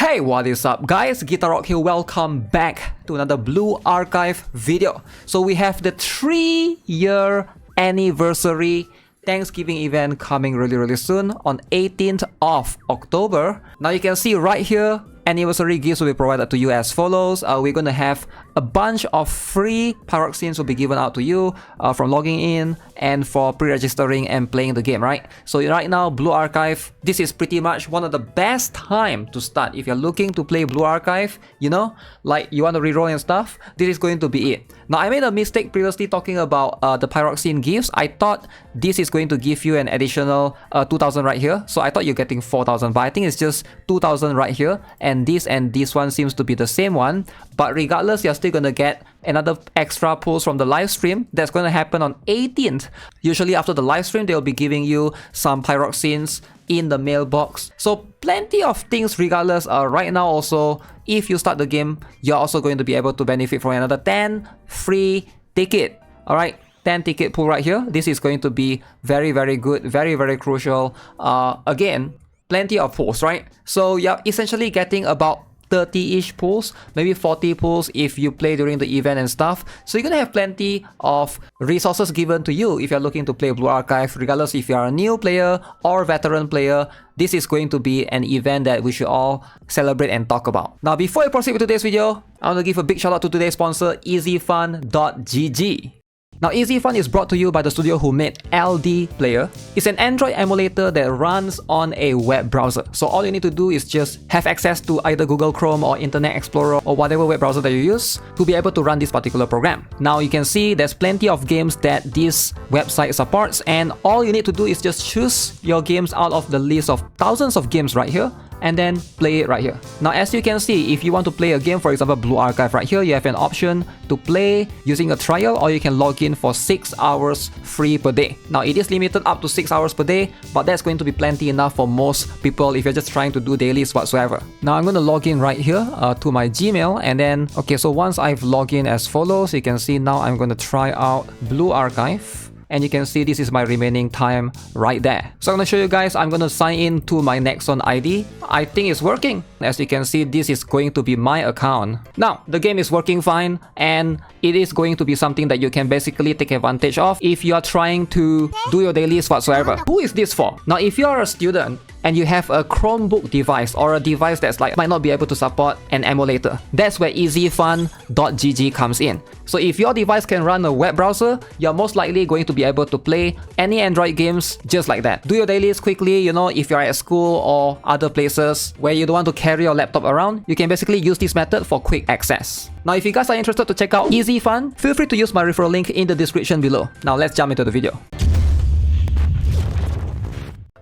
Hey, what is up guys? Guitar Rock here, welcome back to another Blue Archive video. So we have the 3-year anniversary Thanksgiving event coming really soon on 18th of October. Now you can see right here, anniversary gifts will be provided to you as follows. We're going to have a bunch of free pyroxenes will be given out to you from logging in and for pre-registering and playing the game, right? So right now, Blue Archive, this is pretty much one of the best time to start. If you're looking to play Blue Archive, you know, like you want to reroll and stuff, this is going to be it. Now, I made a mistake previously talking about the pyroxene gifts. I thought this is going to give you an additional 2,000 right here. So I thought you're getting 4,000, but I think it's just 2,000 right here. And this one seems to be the same one. But regardless, you're still going to get another extra pulls from the live stream. That's going to happen on 18th. Usually after the live stream, they'll be giving you some pyroxenes in the mailbox. So plenty of things regardless. Right now also, if you start the game, you're also going to be able to benefit from another 10 free ticket. Alright, 10 ticket pool right here. This is going to be very good, very crucial. Again, plenty of pulls, right? So you're essentially getting about 30-ish pulls, maybe 40 pulls if you play during the event and stuff. So you're gonna have plenty of resources given to you if you're looking to play Blue Archive, regardless if you're a new player or veteran player. This is going to be an event that we should all celebrate and talk about. Now, before I proceed with today's video, I want to give a big shout out to today's sponsor, EasyFun.gg. Now, EasyFun is brought to you by the studio who made LD Player. It's an Android emulator that runs on a web browser. So all you need to do is just have access to either Google Chrome or Internet Explorer or whatever web browser that you use to be able to run this particular program. Now, you can see there's plenty of games that this website supports, and all you need to do is just choose your games out of the list of thousands of games right here, and then play it right here. Now, as you can see, if you want to play a game, for example, Blue Archive right here, you have an option to play using a trial, or you can log in for 6 hours free per day. Now, it is limited up to 6 hours per day, but that's going to be plenty enough for most people if you're just trying to do dailies whatsoever. Now, I'm going to log in right here to my Gmail, and then, okay, so once I've logged in as follows, you can see now I'm going to try out Blue Archive. And you can see this is my remaining time right there. So I'm going to show you guys, I'm going to sign in to my Nexon ID. I think it's working. As you can see, this is going to be my account. Now, the game is working fine, and it is going to be something that you can basically take advantage of if you are trying to do your dailies whatsoever. Who is this for? Now, if you are a student and you have a Chromebook device or a device that's like might not be able to support an emulator, that's where EasyFun.gg comes in. So if your device can run a web browser, you're most likely going to be able to play any Android games just like that. Do your dailies quickly, you know, if you're at school or other places where you don't want to carry your laptop around, you can basically use this method for quick access. Now, if you guys are interested to check out EasyFun, feel free to use my referral link in the description below. Now, let's jump into the video.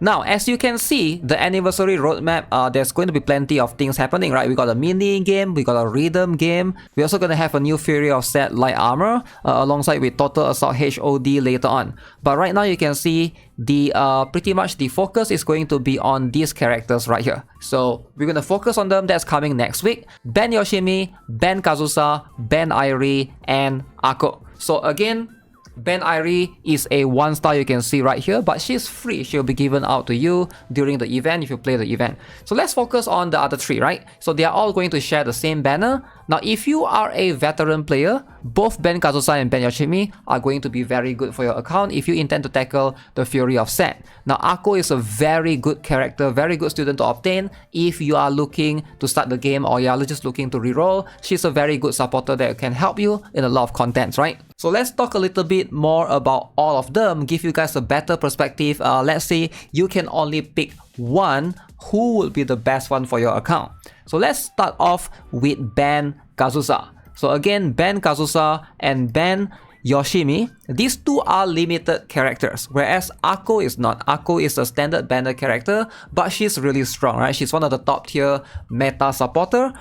Now, as you can see, the anniversary roadmap, there's going to be plenty of things happening, right? We got a mini game, we got a rhythm game. We're also going to have a new Fury of Set Light Armor alongside with Total Assault HOD later on. But right now, you can see the pretty much the focus is going to be on these characters right here. So we're going to focus on them. That's coming next week. Ben Yoshimi, Ben KAZUSA, Ben Irie, and Ako. So again, Ben Irie is a 1-star you can see right here, but she's free. She'll be given out to you during the event if you play the event. So let's focus on the other 3, right? So they are all going to share the same banner. Now, if you are a veteran player, both Ben KAZUSA and Ben Yoshimi are going to be very good for your account if you intend to tackle the Fury of Set. Now, Ako is a very good character, very good student to obtain if you are looking to start the game or you are just looking to reroll. She's a very good supporter that can help you in a lot of contents, right? So let's talk a little bit more about all of them, give you guys a better perspective. Let's say you can only pick one, who would be the best one for your account? So let's start off with Ben KAZUSA. So again, Ben KAZUSA and Ben Yoshimi, these two are limited characters, whereas Ako is not. Ako is a standard banner character, but she's really strong, right? She's one of the top tier meta supporter.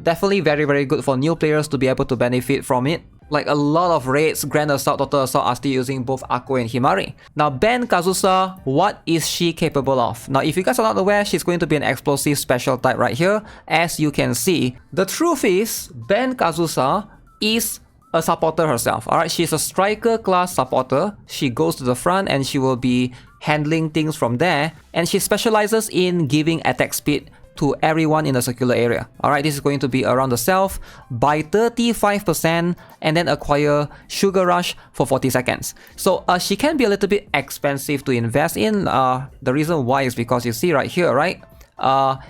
Definitely very good for new players to be able to benefit from it. Like a lot of raids, Grand Assault, Total Assault are still using both Ako and Himari. Now, Ben KAZUSA, what is she capable of? Now, if you guys are not aware, she's going to be an explosive special type right here, as you can see. The truth is, Ben KAZUSA is a supporter herself. Alright, she's a striker class supporter. She goes to the front and she will be handling things from there. And she specializes in giving attack speed to everyone in the circular area. Alright, this is going to be around the self by 35% and then acquire Sugar Rush for 40 seconds. So she can be a little bit expensive to invest in. The reason why is because you see right here, right?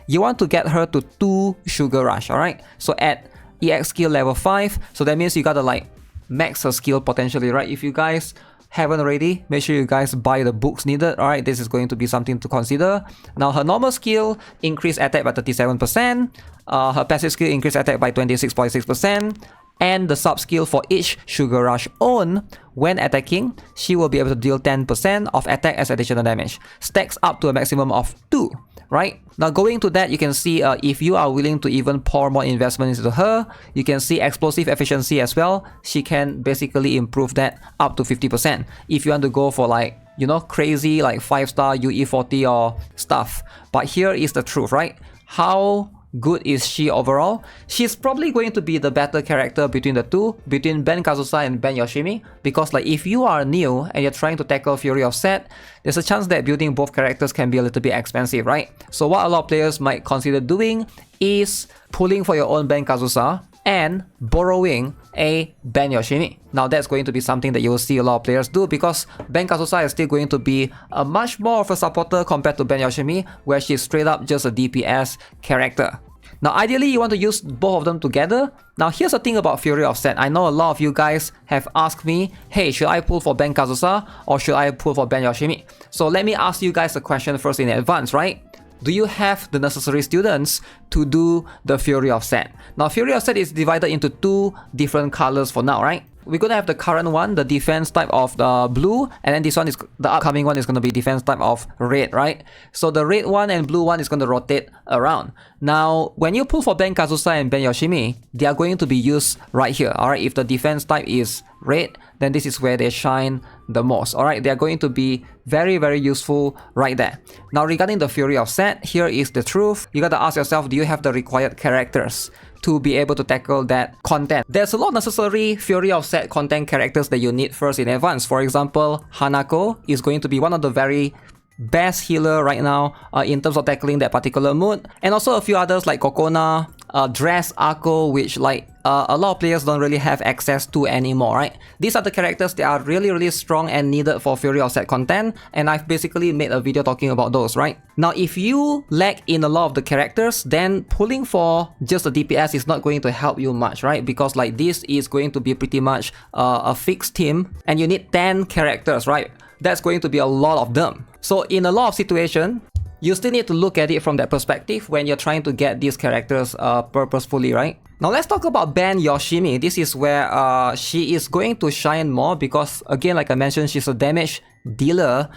You want to get her to 2 Sugar Rush, alright? So at EX skill level 5, so that means you gotta like max her skill potentially, right? If you guys haven't already, make sure you guys buy the books needed. Alright, this is going to be something to consider. Now her normal skill increase attack by 37%, her passive skill increase attack by 26.6%, and the sub skill for each Sugar Rush own when attacking, she will be able to deal 10% of attack as additional damage. Stacks up to a maximum of 2. Right? Now going to that, you can see if you are willing to even pour more investment into her, you can see explosive efficiency as well. She can basically improve that up to 50%. If you want to go for like, you know, crazy like 5-star UE40 or stuff. But here is the truth, right? How good is she overall? She's probably going to be the better character between the two, between Ben KAZUSA and Ben YOSHIMI, because like if you are new and you're trying to tackle Fury of Set, there's a chance that building both characters can be a little bit expensive, right? So what a lot of players might consider doing is pulling for your own Ben KAZUSA and borrowing a Ben YOSHIMI. Now that's going to be something that you will see a lot of players do, because Ben KAZUSA is still going to be a much more of a supporter compared to Ben YOSHIMI, where she's straight up just a DPS character. Now ideally you want to use both of them together. Now here's the thing about Fury of Set. I know a lot of you guys have asked me, hey, should I pull for Ben KAZUSA or should I pull for Ben YOSHIMI? So let me ask you guys a question first in advance, right? Do you have the necessary students to do the Fury of Set? Now Fury of Set is divided into 2 different colors for now, right? We're gonna have the current one, the defense type of the blue, and then this one is the upcoming one is gonna be defense type of red, right? So the red one and blue one is gonna rotate around. Now, when you pull for Ben KAZUSA and Ben YOSHIMI, they are going to be used right here. Alright, if the defense type is red, then this is where they shine the most. Alright, they are going to be very, very useful right there. Now, regarding the Fury of Set, here is the truth. You gotta ask yourself, do you have the required characters to be able to tackle that content? There's a lot of necessary Fury of Set content characters that you need first in advance. For example, Hanako is going to be one of the very best healer right now in terms of tackling that particular mood, and also a few others like Kokona, Dress, Akko, which like a lot of players don't really have access to anymore, right? These are the characters that are really, really strong and needed for Fury of Set content, and I've basically made a video talking about those, right? Now, if you lack in a lot of the characters, then pulling for just the DPS is not going to help you much, right? Because like this is going to be pretty much a fixed team, and you need 10 characters, right? That's going to be a lot of them. So in a lot of situations, you still need to look at it from that perspective when you're trying to get these characters purposefully, right? Now let's talk about Ben YOSHIMI. This is where she is going to shine more because, again, like I mentioned, she's a damage dealer.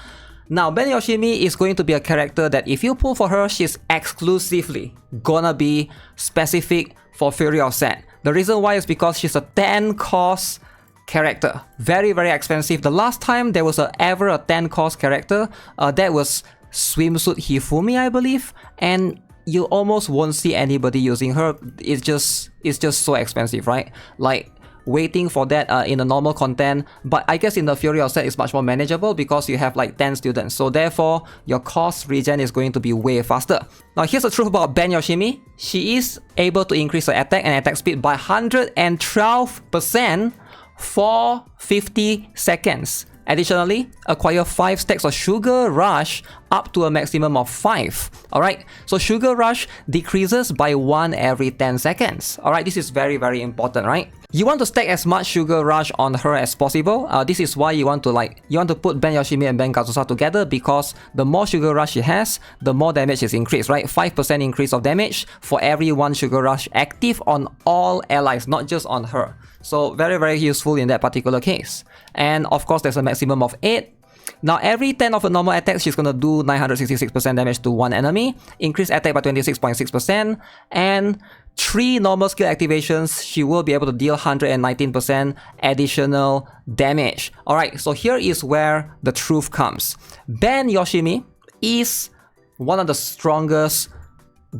Now, Ben YOSHIMI is going to be a character that if you pull for her, she's exclusively gonna be specific for Fury of Set. The reason why is because she's a 10 cost character. Very, very expensive. The last time there was ever a 10 cost character, that was Swimsuit Hifumi, I believe, and you almost won't see anybody using her. It's just so expensive, right? Like waiting for that in the normal content, but I guess in the Fury of Set it's much more manageable because you have like 10 students, so therefore your cost regen is going to be way faster. Now here's the truth about Ben YOSHIMI. She is able to increase her attack and attack speed by 112% for 50 seconds. Additionally, acquire 5 stacks of Sugar Rush up to a maximum of 5. Alright, so Sugar Rush decreases by 1 every 10 seconds. Alright, this is very, very important, right? You want to stack as much Sugar Rush on her as possible. This is why you want to put Ben YOSHIMI and Ben KAZUSA together, because the more Sugar Rush she has, the more damage is increased, right? 5% increase of damage for every 1 Sugar Rush active on all allies, not just on her. So very, very useful in that particular case. And of course, there's a maximum of 8. Now, every 10 of a normal attack, she's gonna do 966% damage to 1 enemy, increase attack by 26.6%, and 3 normal skill activations, she will be able to deal 119% additional damage. Alright, so here is where the truth comes. Ben YOSHIMI is one of the strongest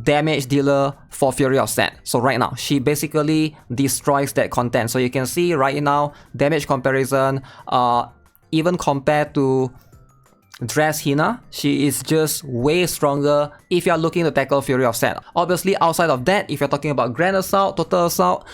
damage dealer for Fury of Set. So right now, she basically destroys that content. So you can see right now, damage comparison, even compared to dress Hina. She is just way stronger if you're looking to tackle Fury of Set. Obviously, outside of that, if you're talking about Grand Assault, Total Assault,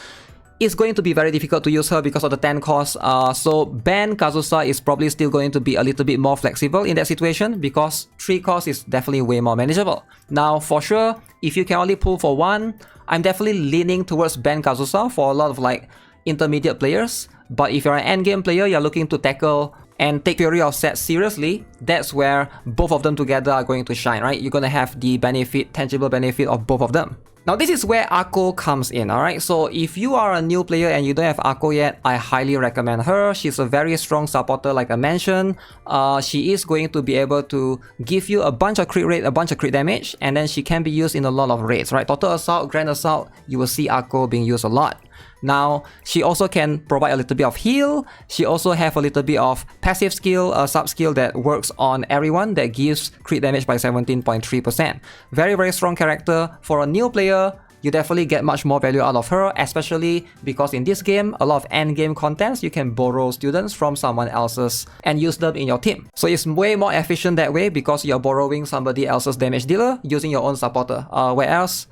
it's going to be very difficult to use her because of the 10 cost. So ban KAZUSA is probably still going to be a little bit more flexible in that situation because 3 cost is definitely way more manageable. Now, for sure, if you can only pull for 1, I'm definitely leaning towards ban KAZUSA for a lot of like intermediate players. But if you're an endgame player, you're looking to tackle and take Fury of Set seriously, that's where both of them together are going to shine, right? You're going to have the benefit, tangible benefit of both of them. Now this is where Akko comes in, alright? So if you are a new player and you don't have Akko yet, I highly recommend her. She's a very strong supporter like I mentioned. She is going to be able to give you a bunch of crit rate, a bunch of crit damage, and then she can be used in a lot of raids, right? Total Assault, Grand Assault, you will see Akko being used a lot. Now, she also can provide a little bit of heal. She also have a little bit of passive skill, a sub skill that works on everyone that gives crit damage by 17.3%. Very, very strong character. For a new player, you definitely get much more value out of her, especially because in this game, a lot of end game contents, you can borrow students from someone else's and use them in your team. So it's way more efficient that way because you're borrowing somebody else's damage dealer using your own supporter. Whereas,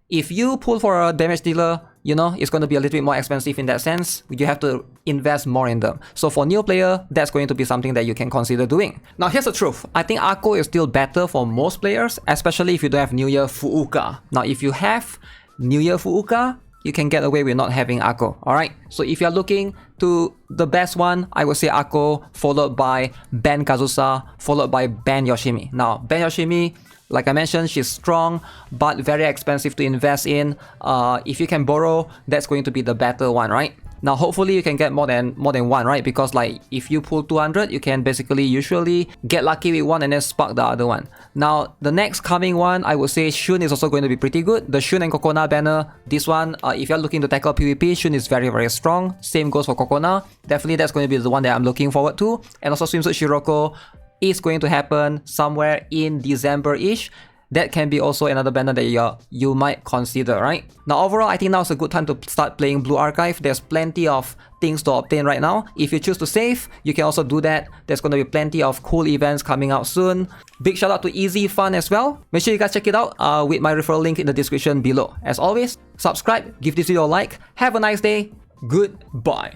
if you pull for a damage dealer, you know, it's going to be a little bit more expensive in that sense. You have to invest more in them. So for new player, that's going to be something that you can consider doing. Now here's the truth. I think Akko is still better for most players, especially if you don't have New Year Fuuka. Now if you have New Year Fuuka, you can get away with not having Akko, alright? So if you're looking to the best one, I would say Akko, followed by ban KAZUSA, followed by ban YOSHIMI. Now, ban YOSHIMI, like I mentioned, she's strong, but very expensive to invest in. If you can borrow, that's going to be the better one, right? Now, hopefully you can get more than one, right? Because like if you pull 200, you can basically usually get lucky with one and then spark the other one. Now, the next coming one, I would say Shun is also going to be pretty good. The Shun and Kokona banner, this one, if you're looking to tackle PvP, Shun is very, very strong. Same goes for Kokona. Definitely that's going to be the one that I'm looking forward to. And also Swimsuit Shiroko is going to happen somewhere in December-ish. That can be also another banner that you might consider, right? Now overall, I think now's a good time to start playing Blue Archive. There's plenty of things to obtain right now. If you choose to save, you can also do that. There's going to be plenty of cool events coming out soon. Big shout out to EasyFun as well. Make sure you guys check it out with my referral link in the description below. As always, subscribe, give this video a like. Have a nice day. Goodbye.